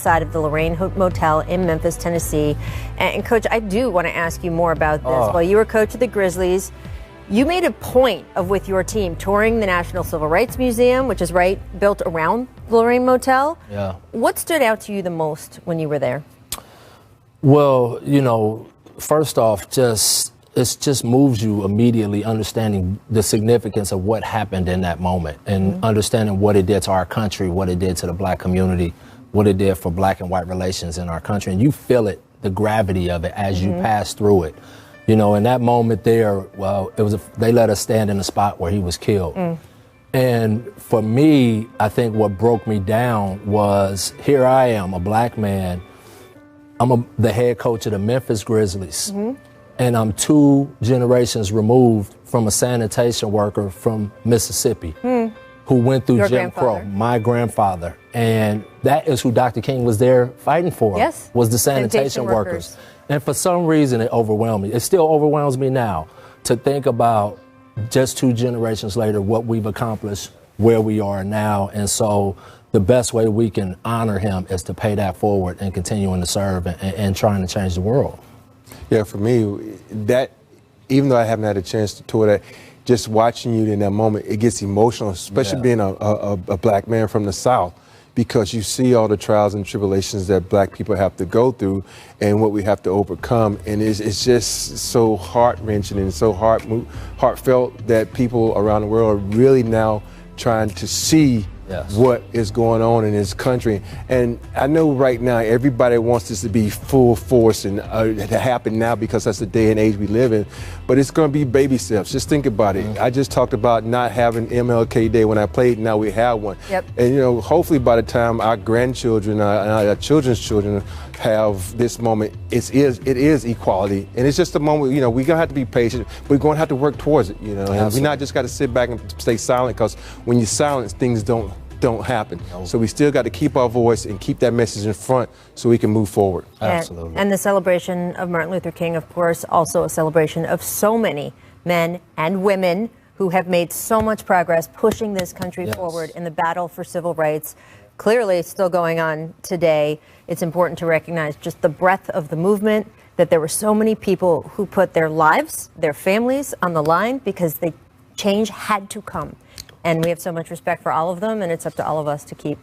outside of the Lorraine Motel in Memphis, Tennessee. And Coach, I do want to ask you more about this. While you were coach of the Grizzlies, you made a point of, with your team, touring the National Civil Rights Museum, which is built around the Lorraine Motel. Yeah. What stood out to you the most when you were there? Well, first off, it just moves you immediately understanding the significance of what happened in that moment and understanding what it did to our country, what it did to the black community, what it did for black and white relations in our country. And you feel it, the gravity of it as you pass through it. In that moment there, well, they let us stand in the spot where he was killed. And for me, I think what broke me down was, here I am, a black man. I'm the head coach of the Memphis Grizzlies. And I'm 2 generations removed from a sanitation worker from Mississippi who went through Your Jim Crow, grandfather. my grandfather. And that is who Dr. King was there fighting for, Yes. was the sanitation workers. And for some reason, it overwhelmed me. It still overwhelms me now to think about just 2 generations later, what we've accomplished, where we are now. And so the best way we can honor him is to pay that forward and continuing to serve and trying to change the world. Yeah, for me, that, even though I haven't had a chance to tour that, just watching you in that moment, it gets emotional, especially being a black man from the South, because you see all the trials and tribulations that black people have to go through and what we have to overcome. And it's just so heart-wrenching and so heartfelt that people around the world are really now trying to see what is going on in this country. And I know right now everybody wants this to be full force and to happen now because that's the day and age we live in, but it's going to be baby steps. Just think about it. I just talked about not having MLK Day when I played, now we have one. And hopefully by the time our grandchildren and our children's children have this moment, it is equality. And it's just a moment, we're going to have to be patient. We're going to have to work towards it, and we not just got to sit back and stay silent, because when you silence, things don't happen. So we still got to keep our voice and keep that message in front so we can move forward. Absolutely. And the celebration of Martin Luther King, of course, also a celebration of so many men and women who have made so much progress pushing this country forward in the battle for civil rights. Clearly still going on today. It's important to recognize just the breadth of the movement, that there were so many people who put their lives, their families on the line because the change had to come. And we have so much respect for all of them, and it's up to all of us to keep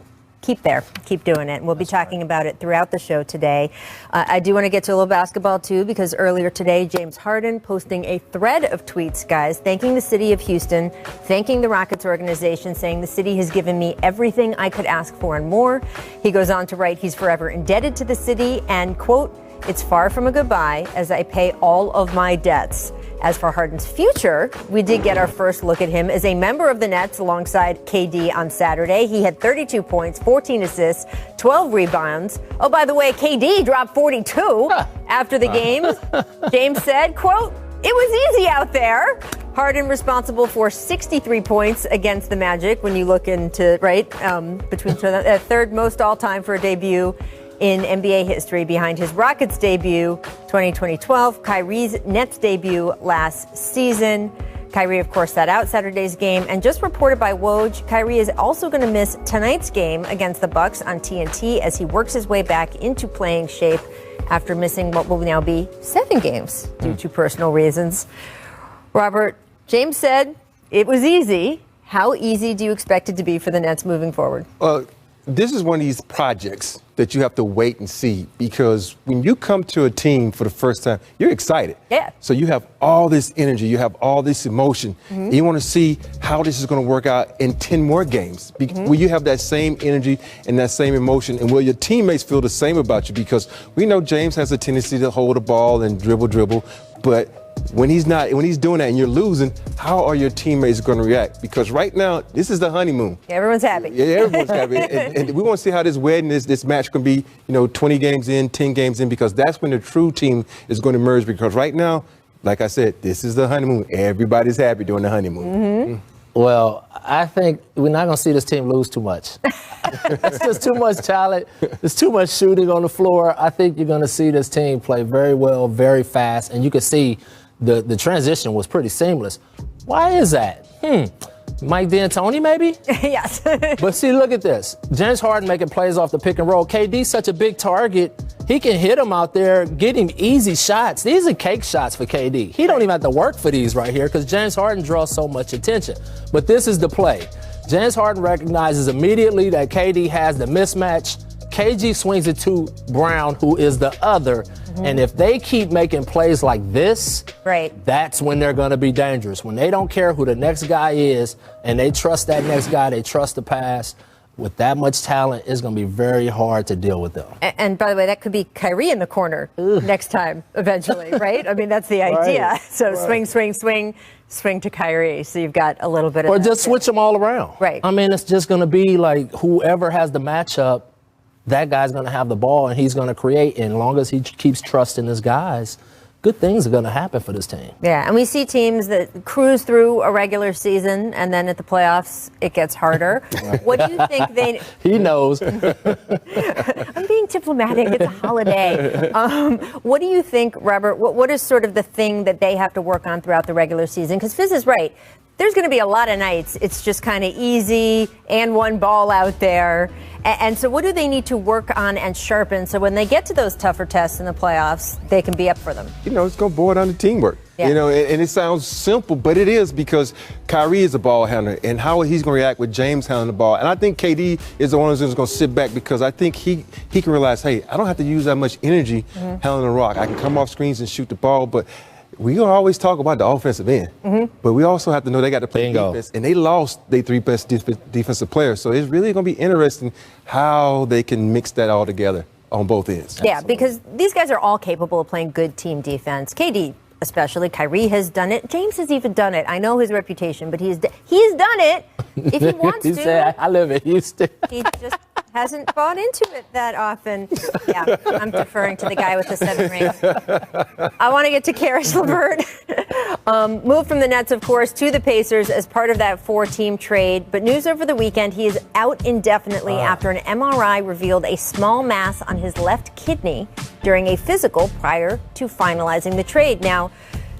doing it. And we'll be talking about it throughout the show today. I do want to get to a little basketball, too, because earlier today, James Harden posting a thread of tweets, guys, thanking the city of Houston, thanking the Rockets organization, saying the city has given me everything I could ask for and more. He goes on to write he's forever indebted to the city and, quote, it's far from a goodbye as I pay all of my debts. As for Harden's future, we did get our first look at him as a member of the Nets alongside KD on Saturday. He had 32 points, 14 assists, 12 rebounds. Oh, by the way, KD dropped 42 after the game. James said, quote, it was easy out there. Harden responsible for 63 points against the Magic when you look into, between third most all-time for a debut in NBA history behind his Rockets debut 2012, Kyrie's Nets debut last season. Kyrie, of course, sat out Saturday's game, and just reported by Woj, Kyrie is also going to miss tonight's game against the Bucks on TNT as he works his way back into playing shape after missing what will now be 7 games due to personal reasons. Robert, James said it was easy. How easy do you expect it to be for the Nets moving forward? This is one of these projects that you have to wait and see, because when you come to a team for the first time, you're excited. Yeah. So you have all this energy, you have all this emotion. And you want to see how this is going to work out in 10 more games. Will you have that same energy and that same emotion? And will your teammates feel the same about you? Because we know James has a tendency to hold the ball and dribble, but when he's doing that and you're losing, how are your teammates going to react? Because right now, this is the honeymoon. Everyone's happy. Yeah, everyone's happy. And we want to see how this wedding, this match can be, 20 games in, 10 games in, because that's when the true team is going to emerge. Because right now, like I said, this is the honeymoon. Everybody's happy during the honeymoon. Well, I think we're not going to see this team lose too much. It's just too much talent. There's too much shooting on the floor. I think you're going to see this team play very well, very fast, and you can see the transition was pretty seamless. Why is that? Mike D'Antoni, maybe? Yes. But see, look at this. James Harden making plays off the pick and roll. KD's such a big target. He can hit him out there, get him easy shots. These are cake shots for KD. He don't even have to work for these right here because James Harden draws so much attention. But this is the play. James Harden recognizes immediately that KD has the mismatch. KG swings it to Brown, who is the other. Mm-hmm. And if they keep making plays like this, that's when they're going to be dangerous. When they don't care who the next guy is and they trust that next guy, they trust the pass. With that much talent, it's going to be very hard to deal with them. And by the way, that could be Kyrie in the corner next time, eventually, right? I mean, that's the idea. So swing to Kyrie. So you've got a little bit of Or just switch them all around. Right. I mean, it's just going to be like whoever has the matchup, that guy's going to have the ball and he's going to create. And as long as he keeps trusting his guys, good things are going to happen for this team. Yeah, and we see teams that cruise through a regular season and then at the playoffs it gets harder. What do you think they... He knows. I'm being diplomatic. It's a holiday. What do you think, Robert, what is sort of the thing that they have to work on throughout the regular season? Because Fizz is right. There's going to be a lot of nights it's just kind of easy and one ball out there. And so what do they need to work on and sharpen so when they get to those tougher tests in the playoffs, they can be up for them? You know, it's going to boil down to teamwork. Yeah. You know, and it sounds simple, but it is because Kyrie is a ball handler and how he's going to react with James handling the ball. And I think KD is the one who's going to sit back because I think he can realize, hey, I don't have to use that much energy handling the rock. I can come off screens and shoot the ball, but we always talk about the offensive end, but we also have to know they got to play defense, and they lost their three best defensive players. So it's really going to be interesting how they can mix that all together on both ends. Yeah, because these guys are all capable of playing good team defense. KD especially, Kyrie has done it. James has even done it. I know his reputation, but he's done it if he wants to. Said, I live in Houston. He just hasn't bought into it that often. Yeah, I'm deferring to the guy with the 7 rings. I want to get to Karis LeVert. Moved from the Nets, of course, to the Pacers as part of that 4-team trade. But news over the weekend, he is out indefinitely after an MRI revealed a small mass on his left kidney during a physical prior to finalizing the trade. Now,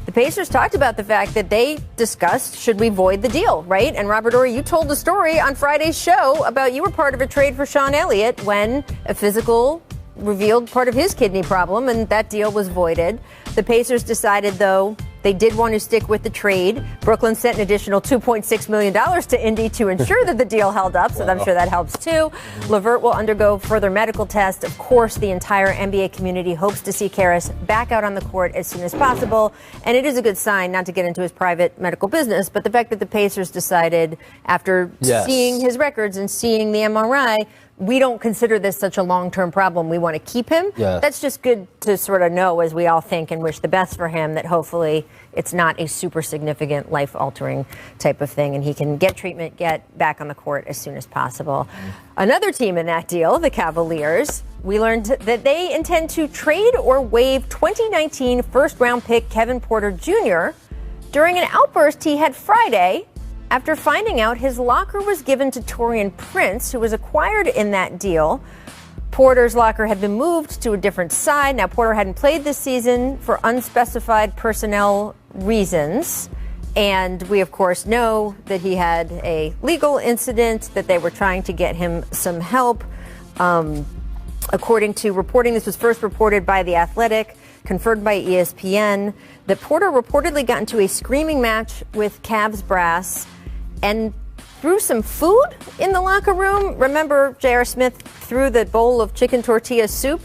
the Pacers talked about the fact that they discussed, should we void the deal, right? And Robert Horry, you told the story on Friday's show about you were part of a trade for Sean Elliott when a physical revealed part of his kidney problem, and that deal was voided. The Pacers decided, though, they did want to stick with the trade. Brooklyn sent an additional $2.6 million to Indy to ensure that the deal held up, so I'm sure that helps too. LeVert will undergo further medical tests. Of course, the entire NBA community hopes to see Karis back out on the court as soon as possible, and it is a good sign, not to get into his private medical business, but the fact that the Pacers decided, after seeing his records and seeing the MRI, we don't consider this such a long-term problem. We want to keep him. That's just good to sort of know, as we all think and wish the best for him, that hopefully it's not a super significant life-altering type of thing and he can get treatment, get back on the court as soon as possible. Another team in that deal, the Cavaliers, we learned that they intend to trade or waive 2019 first-round pick Kevin Porter Jr. during an outburst he had Friday after finding out his locker was given to Taurean Prince, who was acquired in that deal. Porter's locker had been moved to a different side. Now, Porter hadn't played this season for unspecified personnel reasons. And we, of course, know that he had a legal incident, that they were trying to get him some help. According to reporting, this was first reported by The Athletic, confirmed by ESPN, that Porter reportedly got into a screaming match with Cavs brass and threw some food in the locker room. Remember, J.R. Smith threw the bowl of chicken tortilla soup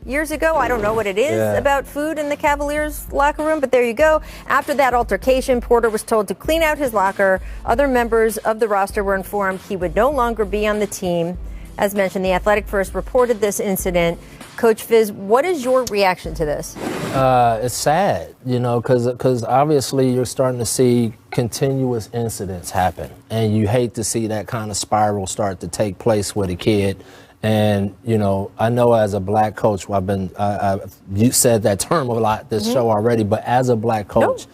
years ago? I don't know what it is about food in the Cavaliers locker room, but there you go. After that altercation, Porter was told to clean out his locker. Other members of the roster were informed he would no longer be on the team. As mentioned, The Athletic first reported this incident. Coach Fizz, what is your reaction to this? It's sad, you know, because obviously you're starting to see continuous incidents happen, and you hate to see that kind of spiral start to take place with a kid. And, you know, I know as a black coach, you said that term a lot this show already, but as a black coach,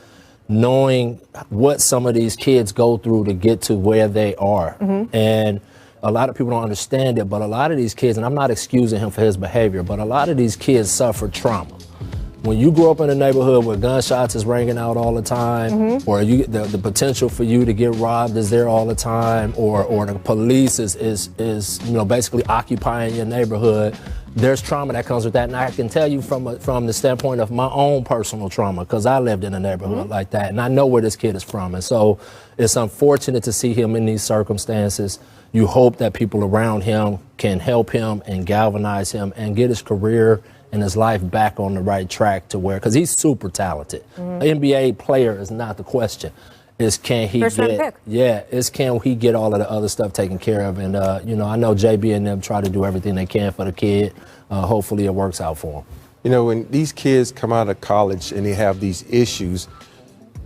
knowing what some of these kids go through to get to where they are, and a lot of people don't understand it, but a lot of these kids, and I'm not excusing him for his behavior, but a lot of these kids suffer trauma. when you grow up in a neighborhood where gunshots is ringing out all the time, or the potential for you to get robbed is there all the time, or the police is basically occupying your neighborhood, there's trauma that comes with that. And I can tell you from the standpoint of my own personal trauma, because I lived in a neighborhood like that, and I know where this kid is from. And so it's unfortunate to see him in these circumstances. You hope that people around him can help him and galvanize him and get his career and his life back on the right track to where, because he's super talented. An NBA player is not the question. It's can he can he get all of the other stuff taken care of? And, I know JB and them try to do everything they can for the kid. Hopefully it works out for him. When these kids come out of college and they have these issues,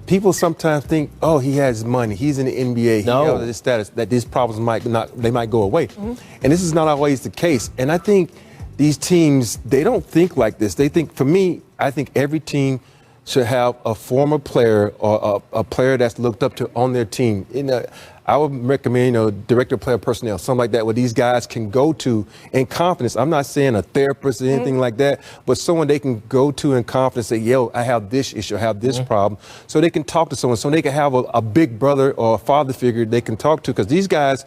people sometimes think, oh, he has money, he's in the NBA, No. he has this status, that these problems might go away. And this is not always the case. And I think these teams, they don't think like this. They think, for me, I think every team should have a former player or a player that's looked up to on their team. I would recommend, director of player personnel, something like that, where these guys can go to in confidence. I'm not saying a therapist or anything like that, but someone they can go to in confidence, say, yo, I have this issue, I have this problem. So they can talk to someone, so they can have a big brother or a father figure they can talk to, because these guys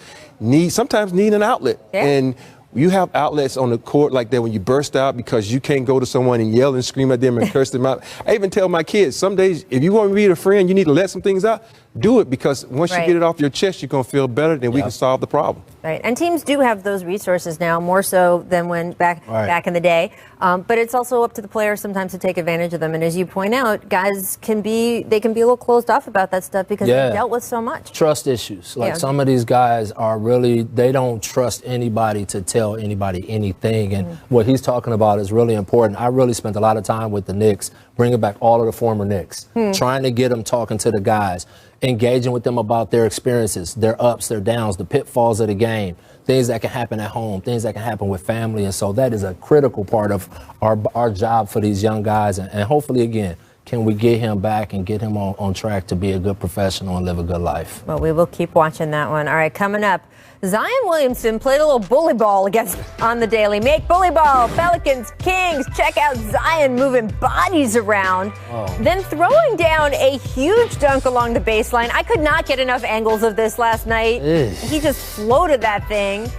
sometimes need an outlet. Yeah. And you have outlets on the court like that when you burst out, because you can't go to someone and yell and scream at them and curse them out. I even tell my kids, some days, if you want to be a friend, you need to let some things out. Do it, because once you get it off your chest, you're going to feel better, then we can solve the problem. Right. And teams do have those resources now, more so than when back in the day. But it's also up to the players sometimes to take advantage of them. And as you point out, guys can be a little closed off about that stuff because they've dealt with so much. Trust issues. Like some of these guys are really, they don't trust anybody to tell anybody anything. And what he's talking about is really important. I really spent a lot of time with the Knicks, bringing back all of the former Knicks, trying to get them talking to the guys, engaging with them about their experiences, their ups, their downs, the pitfalls of the game, things that can happen at home, things that can happen with family. And so that is a critical part of our job for these young guys. And hopefully, again, can we get him back and get him on track to be a good professional and live a good life? Well, we will keep watching that one. All right, coming up, Zion Williamson played a little bully ball against on the Daily. Make bully ball, Pelicans, Kings. Check out Zion moving bodies around, then throwing down a huge dunk along the baseline. I could not get enough angles of this last night. He just floated that thing.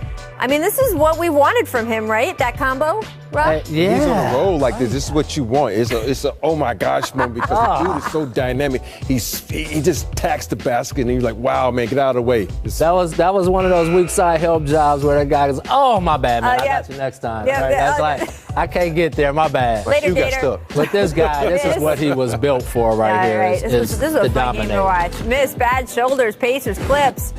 I mean, this is what we wanted from him, right? That combo, Rob? He's on a roll like this. This is what you want. It's a oh my gosh moment, because the dude is so dynamic. He just tacks the basket, and you're like, wow, man, get out of the way. That was one of those weak side help jobs where that guy goes, oh, my bad, man, I got you next time. That's like, I can't get there, my bad. Later, got stuck. But this guy, this is what he was built for here. Right. This is a fun game to watch. Miss, bad shoulders, Pacers, Clips.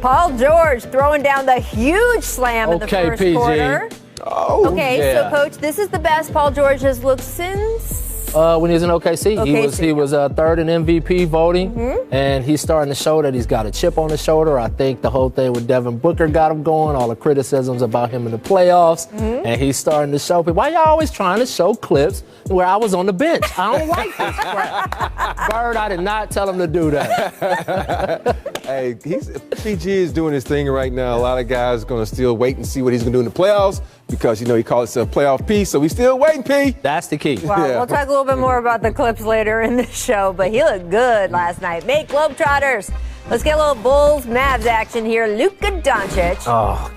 Paul George throwing down the huge slam in the first quarter. So, Coach, this is the best Paul George has looked since? When he was in OKC. He was third in MVP voting, and he's starting to show that he's got a chip on his shoulder. I think the whole thing with Devin Booker got him going, all the criticisms about him in the playoffs, and he's starting to show people. Why y'all always trying to show clips where I was on the bench? I don't like this crap. Bird, I did not tell him to do that. Hey, PG is doing his thing right now. A lot of guys are going to still wait and see what he's going to do in the playoffs, because, he calls himself playoff P, so we still waiting, P. That's the key. Well, we'll talk a little bit more about the Clips later in the show, but he looked good last night. Make Globetrotters. Let's get a little Bulls-Mavs action here. Luka Doncic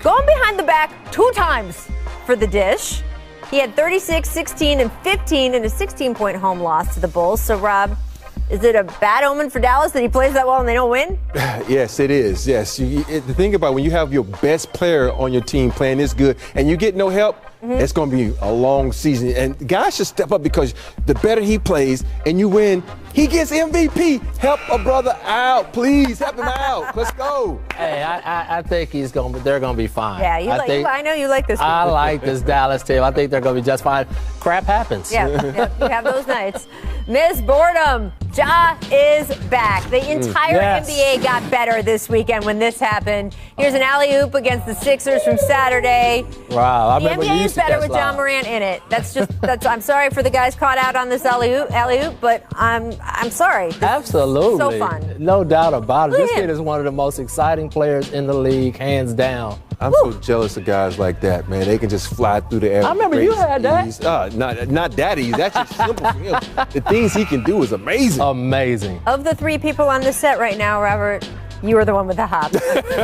going behind the back 2 times for the dish. He had 36, 16, and 15 in a 16-point home loss to the Bulls. So, Rob, is it a bad omen for Dallas that he plays that well and they don't win? Yes, it is. Yes. The thing about when you have your best player on your team playing this good and you get no help, it's going to be a long season. And guys should step up, because the better he plays and you win, he gets MVP. Help a brother out. Please help him out. Let's go. Hey, I think they're going to be fine. Yeah, I know you like this. I like this Dallas team. I think they're going to be just fine. Crap happens. Yeah, you have those nights. Miss Boredom, Ja is back. The entire NBA got better this weekend when this happened. Here's an alley-oop against the Sixers from Saturday. Wow, the NBA is better with John Morant in it. I'm sorry for the guys caught out on this alley-oop, but I'm sorry. Absolutely. So fun. No doubt about it. This kid is one of the most exciting players in the league, hands down. I'm so jealous of guys like that, man. They can just fly through the air. I remember you had that. Not that easy. That's just simple for him. The things he can do is amazing. Amazing. Of the 3 people on the set right now, Robert, you were the one with the hop.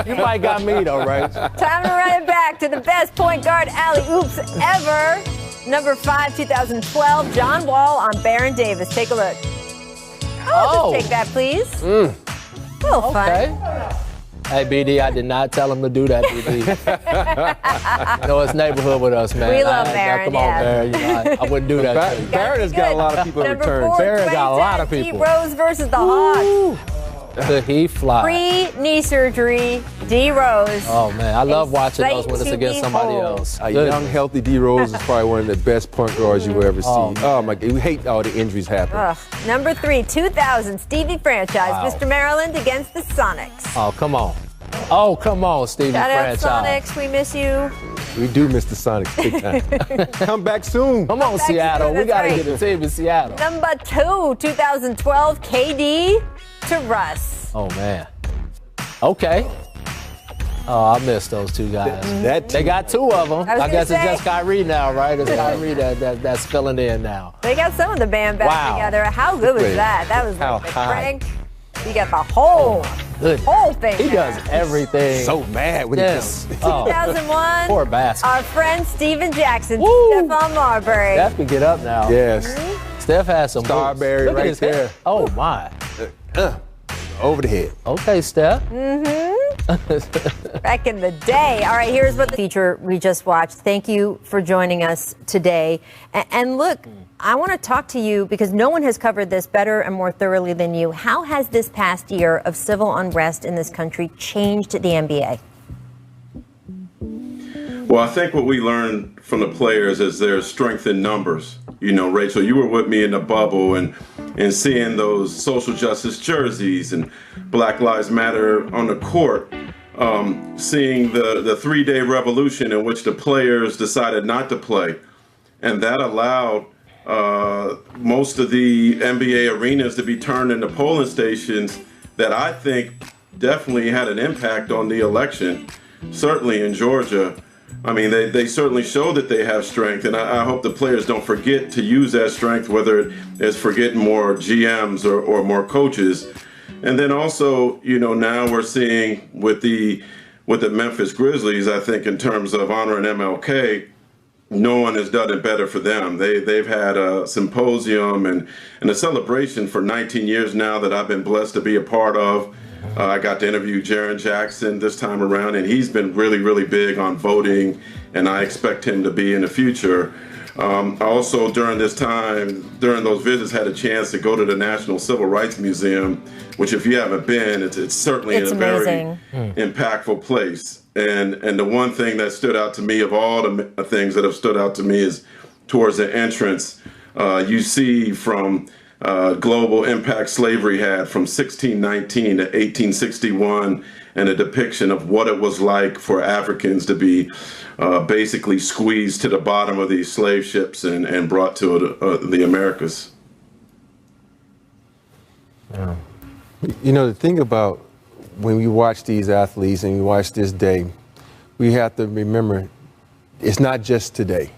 You might got me though, right? Time to run it back to the best point guard alley-oops ever. Number 5, 2012, John Wall on Baron Davis. Take a look. Oh, just take that, please. A little fun. Hey, BD, I did not tell him to do that, BD. You know, it's neighborhood with us, man. We love Baron, come on, Baron. You know, I wouldn't do that to you. Baron has got a lot of people in return. Number 4, Baron got a lot of people. D Rose versus the Hawks. Could he fly? Pre-knee surgery, D Rose. Oh, man. I love watching those when it's against somebody else. A young, healthy D Rose is probably one of the best point guards you will ever see. Oh, my God. We hate all the injuries happening. Number 3, 2000, Stevie franchise, Mr. Maryland against the Sonics. Oh, come on. Oh, come on, Stevie Shout franchise. out Sonics, we miss you. We do miss the Sonics big time. Come back soon. Come on, Seattle. We got to get a team in Seattle. Number 2, 2012, KD to Russ. Oh, man. Okay. Oh, I miss those 2 guys. They got 2 of them. I guess it's just Kyrie now, right? It's Kyrie that's filling in now. They got some of the band back together. How good was that? That was like the crank. You got the whole thing. He does everything. So mad when he comes. 2001. Poor bastard. Our friend Steven Jackson, Stephon Marbury. Steph can get up now. Yes. Steph has some Starberry boots. Look at right his there. head. Oh, my. Over the head. Okay, Steph. Back in the day. All right, here's what the feature we just watched. Thank you for joining us today. And look, I want to talk to you because no one has covered this better and more thoroughly than you. How has this past year of civil unrest in this country changed the NBA? Well, I think what we learned from the players is there's strength in numbers. You know, Rachel, you were with me in the bubble and seeing those social justice jerseys and Black Lives Matter on the court, seeing the 3-day revolution in which the players decided not to play. And that allowed most of the NBA arenas to be turned into polling stations that I think definitely had an impact on the election, certainly in Georgia. I mean, they certainly show that they have strength, and I hope the players don't forget to use that strength, whether it's for getting more GMs or more coaches. And then also, you know, now we're seeing with the Memphis Grizzlies, I think in terms of honoring MLK, no one has done it better for them. They've had a symposium and a celebration for 19 years now that I've been blessed to be a part of. I got to interview Jaren Jackson this time around, and he's been really, really big on voting, and I expect him to be in the future. I also, during this time, during those visits, had a chance to go to the National Civil Rights Museum, which if you haven't been, it's certainly a very impactful place. And the one thing that stood out to me of all the things that have stood out to me is towards the entrance, you see from global impact slavery had from 1619 to 1861, and a depiction of what it was like for Africans to be basically squeezed to the bottom of these slave ships and brought to the Americas. Yeah. You know, the thing about when we watch these athletes and we watch this day, we have to remember it's not just today.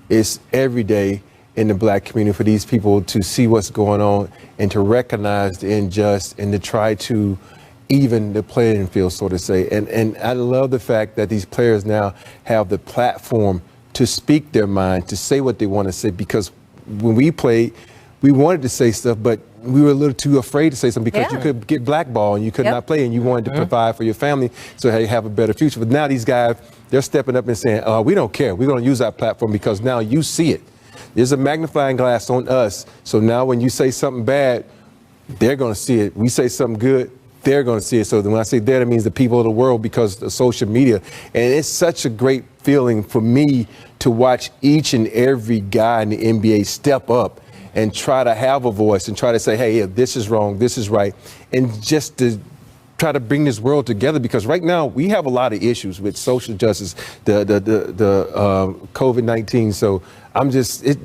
It's every day in the black community for these people to see what's going on and to recognize the unjust and to try to even the playing field, so to say. And I love the fact that these players now have the platform to speak their mind, to say what they want to say, because when we played, we wanted to say stuff, but we were a little too afraid to say something because you could get blackballed and you could not play, and you wanted to provide for your family so you have a better future. But now these guys, they're stepping up and saying, we don't care. We're going to use our platform because now you see it. There's a magnifying glass on us. So now when you say something bad, they're going to see it. We say something good, they're going to see it. So when I say that, it means the people of the world because of social media. And it's such a great feeling for me to watch each and every guy in the NBA step up and try to have a voice and try to say, hey, this is wrong, this is right. And just to try to bring this world together, because right now we have a lot of issues with social justice, the COVID-19. So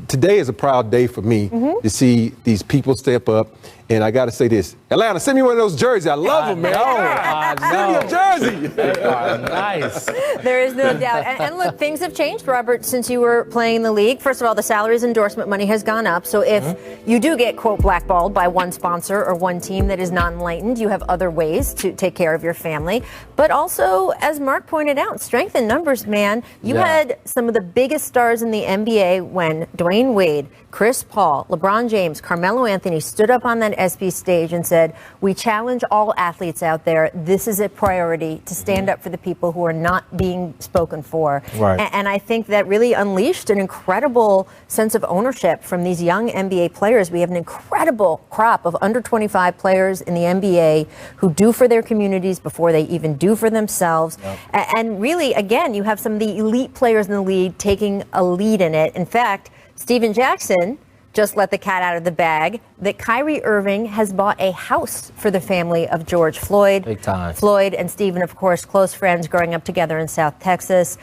today is a proud day for me to see these people step up. And I got to say this, Atlanta, send me one of those jerseys. I love them, man. Send me a jersey. They are nice. There is no doubt. And look, things have changed, Robert, since you were playing in the league. First of all, the salaries endorsement money has gone up. So if you do get, quote, blackballed by one sponsor or one team that is not enlightened, you have other ways to take care of your family. But also, as Mark pointed out, strength in numbers, man. You had some of the biggest stars in the NBA when Dwayne Wade, Chris Paul, LeBron James, Carmelo Anthony stood up on that SB stage and said, we challenge all athletes out there. This is a priority to stand up for the people who are not being spoken for. Right. And I think that really unleashed an incredible sense of ownership from these young NBA players. We have an incredible crop of under 25 players in the NBA who do for their communities before they even do for themselves. And really, again, you have some of the elite players in the league taking a lead in it. In fact, Steven Jackson just let the cat out of the bag that Kyrie Irving has bought a house for the family of George Floyd. Big time. Floyd and Steven, of course, close friends growing up together in South Texas.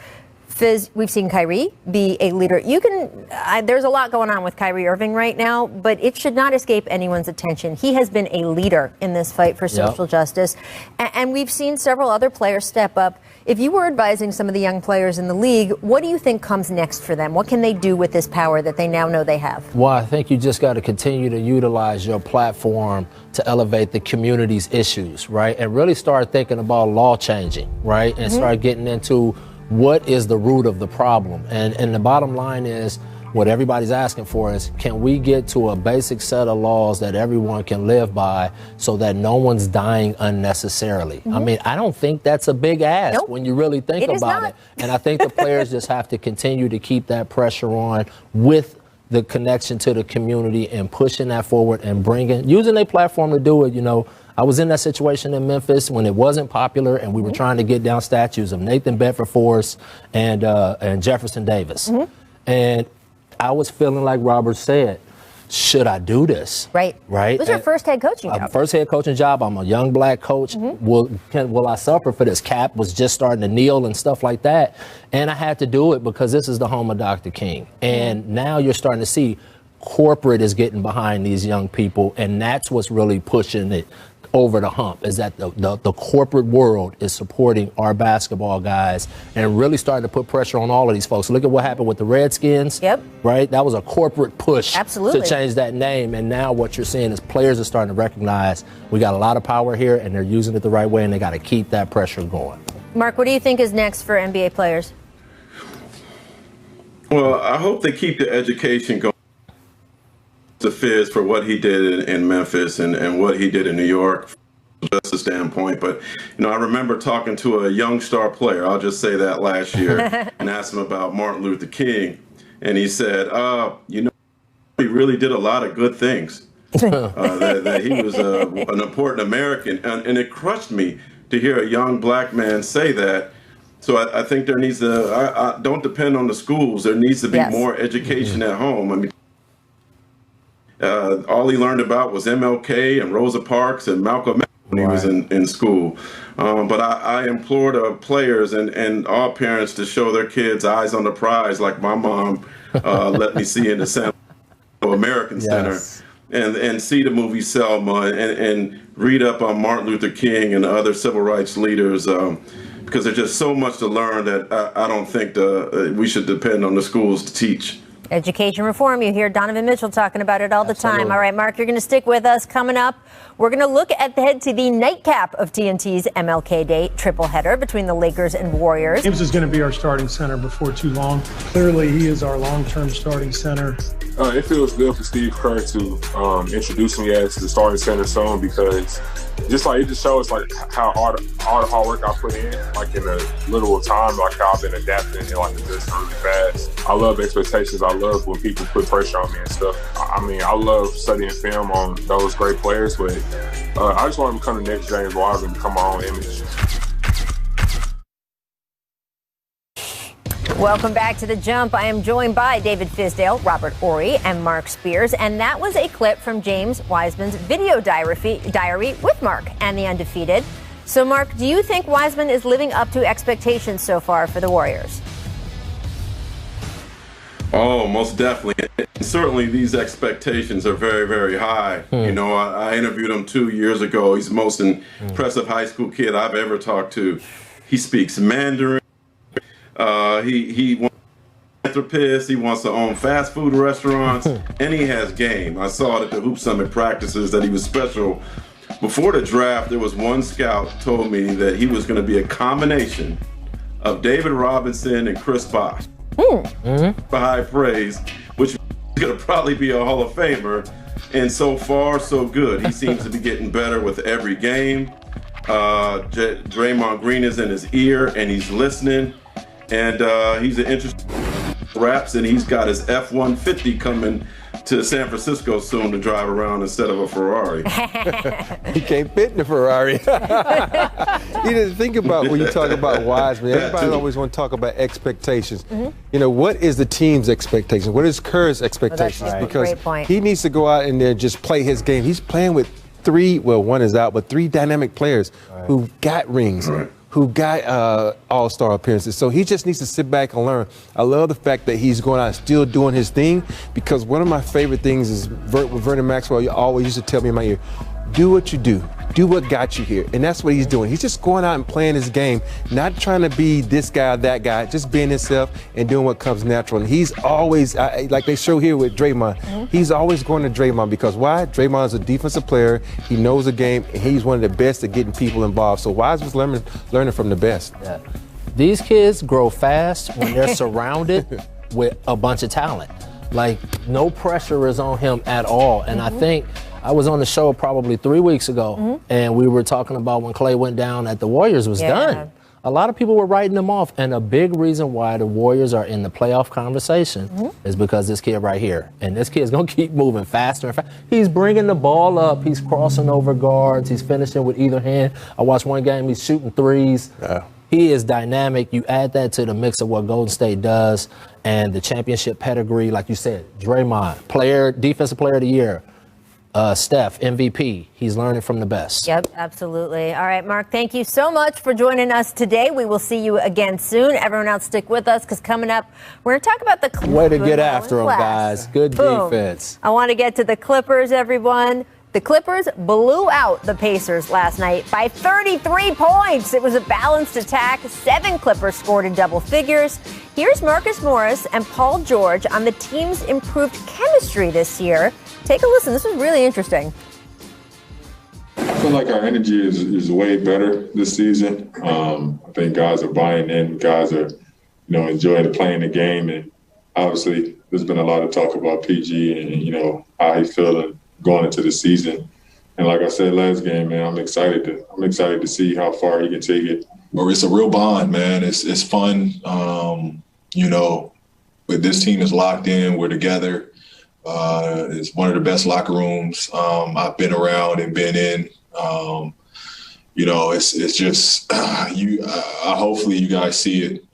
Fizz, we've seen Kyrie be a leader. There's a lot going on with Kyrie Irving right now, but it should not escape anyone's attention. He has been a leader in this fight for social justice. And we've seen several other players step up. If you were advising some of the young players in the league, what do you think comes next for them? What can they do with this power that they now know they have? Well, I think you just got to continue to utilize your platform to elevate the community's issues, right? And really start thinking about law changing, right? And start getting into what is the root of the problem. And the bottom line is, what everybody's asking for is, can we get to a basic set of laws that everyone can live by so that no one's dying unnecessarily? I mean, I don't think that's a big ask when you really think about it. And I think the players just have to continue to keep that pressure on with the connection to the community and pushing that forward and using their platform to do it. You know, I was in that situation in Memphis when it wasn't popular and we were trying to get down statues of Nathan Bedford Forrest and Jefferson Davis. And I was feeling like Robert said, should I do this? Right. It was your first head coaching job. First head coaching job. I'm a young black coach. Will I suffer for this? Cap was just starting to kneel and stuff like that. And I had to do it because this is the home of Dr. King. And now you're starting to see corporate is getting behind these young people. And that's what's really pushing it over the hump, is that the corporate world is supporting our basketball guys and really starting to put pressure on all of these folks. Look at what happened with the Redskins. Right? That was a corporate push to change that name. And now what you're seeing is players are starting to recognize we got a lot of power here and they're using it the right way and they got to keep that pressure going. Mark, what do you think is next for NBA players? Well, I hope they keep the education going. To Fizz for what he did in Memphis and what he did in New York, from a justice standpoint. But, you know, I remember talking to a young star player, I'll just say that, last year, and asked him about Martin Luther King. And he said, you know, he really did a lot of good things. That he was an important American. And it crushed me to hear a young black man say that. So I think there needs to, I don't depend on the schools. There needs to be more education at home. I mean, all he learned about was MLK and Rosa Parks and Malcolm X when he was in school. But I implore the players and all parents to show their kids eyes on the prize, like my mom let me see in the San American Center, and see the movie Selma and read up on Martin Luther King and other civil rights leaders, because there's just so much to learn that I don't think we should depend on the schools to teach. Education reform. You hear Donovan Mitchell talking about it all the time. All right, Mark, you're going to stick with us. Coming up, we're going to look ahead to the nightcap of TNT's MLK Day triple header between the Lakers and Warriors. James is going to be our starting center before too long. Clearly, he is our long-term starting center. It feels good for Steve Kerr to introduce me as the starting center soon, because it just shows like how all the hard work I put in, like in a little time, like how I've been adapting and like just really fast. I love expectations. I love when people put pressure on me and stuff. I mean, I love studying film on those great players, but I just want to become the next James Wiseman and become my own image. Welcome back to The Jump. I am joined by David Fizdale, Robert Horry, and Mark Spears. And that was a clip from James Wiseman's video diary with Mark and the Undefeated. So, Mark, do you think Wiseman is living up to expectations so far for the Warriors? Oh, most definitely. And certainly these expectations are very, very high. You know, I interviewed him 2 years ago. He's the most impressive high school kid I've ever talked to. He speaks Mandarin. He wants to be a philanthropist. He wants to own fast food restaurants. And he has game. I saw it at the Hoop Summit practices that he was special. Before the draft, there was one scout told me that he was going to be a combination of David Robinson and Chris Bosh. High praise, which is going to probably be a Hall of Famer. And so far, so good. He seems to be getting better with every game. Draymond Green is in his ear, and he's listening. And he's an interesting raps, and he's got his F-150 coming to San Francisco soon to drive around instead of a Ferrari. He can't fit in the Ferrari. You didn't think about when you talk about Wiseman. Everybody always want to talk about expectations. You know, what is the team's expectation? What is Kerr's expectations? Well, because great point. he needs to go out and then just play his game. He's playing with one is out, but three dynamic players who got rings. Who got all-star appearances. So he just needs to sit back and learn. I love the fact that he's going out and still doing his thing, because one of my favorite things is with Vernon Maxwell, you always used to tell me in my ear, do what you do. Do what got you here. And that's what he's doing. He's just going out and playing his game, not trying to be this guy or that guy, just being himself and doing what comes natural. And he's always, like they show here with Draymond, he's always going to Draymond because why? Draymond is a defensive player. He knows the game, and he's one of the best at getting people involved. So Wiseman's learning from the best. Yeah. These kids grow fast when they're surrounded with a bunch of talent. Like, no pressure is on him at all. And I think I was on the show probably 3 weeks ago, and we were talking about when Clay went down at the Warriors was done. A lot of people were writing them off, and a big reason why the Warriors are in the playoff conversation is because this kid right here. And this kid's going to keep moving faster and faster. He's bringing the ball up. He's crossing over guards. He's finishing with either hand. I watched one game. He's shooting threes. He is dynamic. You add that to the mix of what Golden State does and the championship pedigree, like you said, Draymond, defensive player of the year. Steph, MVP. He's learning from the best. Yep, absolutely. All right, Mark, thank you so much for joining us today. We will see you again soon. Everyone else stick with us, because coming up, we're going to talk about the Clippers. Way to get after them, guys. Good defense. I want to get to the Clippers, everyone. The Clippers blew out the Pacers last night by 33 points. It was a balanced attack. 7 Clippers scored in double figures. Here's Marcus Morris and Paul George on the team's improved chemistry this year. Take a listen. This was really interesting. I feel like our energy is way better this season. I think guys are buying in. Guys are, enjoying playing the game. And obviously, there's been a lot of talk about PG and, how he's feeling going into the season. And like I said last game, man, I'm excited to see how far he can take it. Or it's a real bond, man. It's fun. But this team is locked in. We're together. It's one of the best locker rooms I've been around and been in. It's just hopefully you guys see it,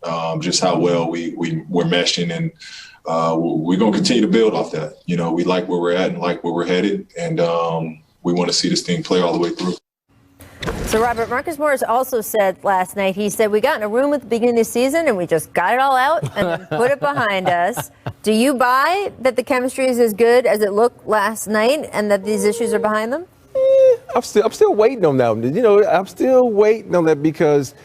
just how well we're meshing, and we're gonna continue to build off that. We like where we're at and like where we're headed, and we want to see this thing play all the way through. So, Robert, Marcus Morris also said last night, he said, we got in a room at the beginning of the season and we just got it all out and then put it behind us. Do you buy that the chemistry is as good as it looked last night and that these issues are behind them? I'm still waiting on that. I'm still waiting on that, because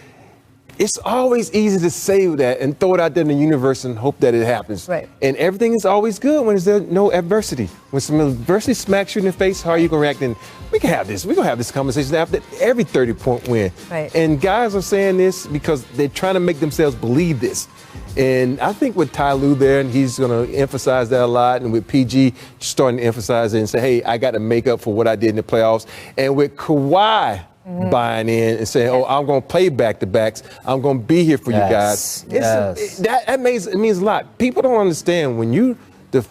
it's always easy to say that and throw it out there in the universe and hope that it happens. Right. And everything is always good when there's no adversity. When some adversity smacks you in the face, how are you going to react? And we can have this. We're going to have this conversation after every 30-point win. Right. And guys are saying this because they're trying to make themselves believe this. And I think with Ty Lue there, and he's going to emphasize that a lot, and with PG starting to emphasize it and say, hey, I got to make up for what I did in the playoffs. And with Kawhi buying in and saying, oh, I'm going to play back-to-backs. I'm going to be here for you guys. That means a lot. People don't understand when you the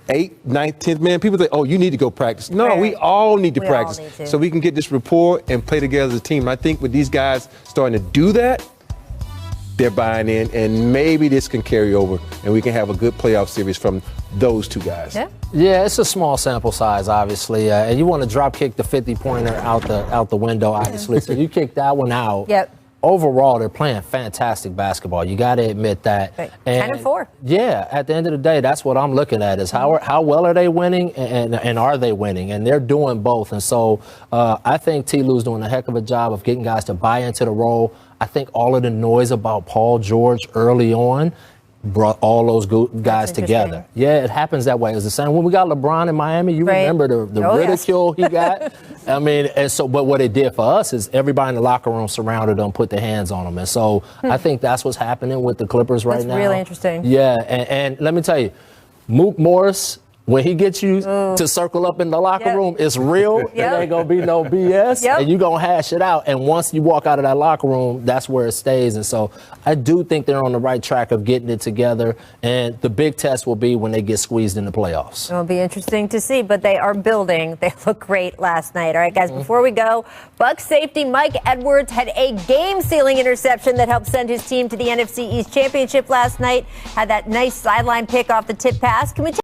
8th, 9th, 10th man, people think, oh, you need to go practice. No, we all need to practice so we can get this rapport and play together as a team. And I think with these guys starting to do that, they're buying in, and maybe this can carry over and we can have a good playoff series from those two guys. Yeah, it's a small sample size, obviously, and you want to drop kick the 50-pointer out the window, obviously. So you kick that one out. overall, they're playing fantastic basketball. You got to admit that. Right. And 10-4. Yeah, at the end of the day, that's what I'm looking at is how well are they winning and are they winning? And they're doing both. And so I think T. Lue's doing a heck of a job of getting guys to buy into the role. I think all of the noise about Paul George early on brought all those guys together. Yeah, it happens that way. It was the same when we got LeBron in Miami. You remember the ridicule he got? I mean, and so, but what it did for us is everybody in the locker room surrounded him, put their hands on him. And so I think that's what's happening with the Clippers right now. That's really interesting. Yeah, and let me tell you, Mook Morris, when he gets you to circle up in the locker room, it's real. It ain't going to be no BS. And you're going to hash it out. And once you walk out of that locker room, that's where it stays. And so I do think they're on the right track of getting it together. And the big test will be when they get squeezed in the playoffs. It'll be interesting to see, but they are building. They look great last night. All right, guys, before we go, Bucs safety Mike Edwards had a game-sealing interception that helped send his team to the NFC East Championship last night. Had that nice sideline pick off the tip pass. Can we take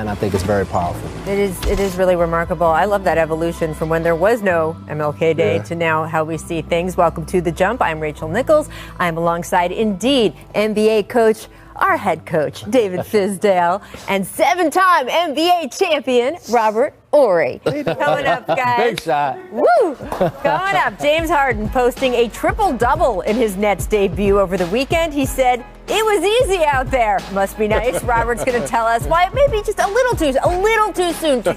And I think it's very powerful. It is really remarkable. I love that evolution from when there was no MLK Day to now how we see things. Welcome to The Jump. I'm Rachel Nichols. I'm alongside Indeed NBA coach, our head coach, David Fizdale, and 7-time NBA champion, Robert Horry. Coming up, guys. Big shot. Woo! Coming up, James Harden posting a triple-double in his Nets debut over the weekend. He said, it was easy out there. Must be nice. Robert's going to tell us why it may be just a little too soon to just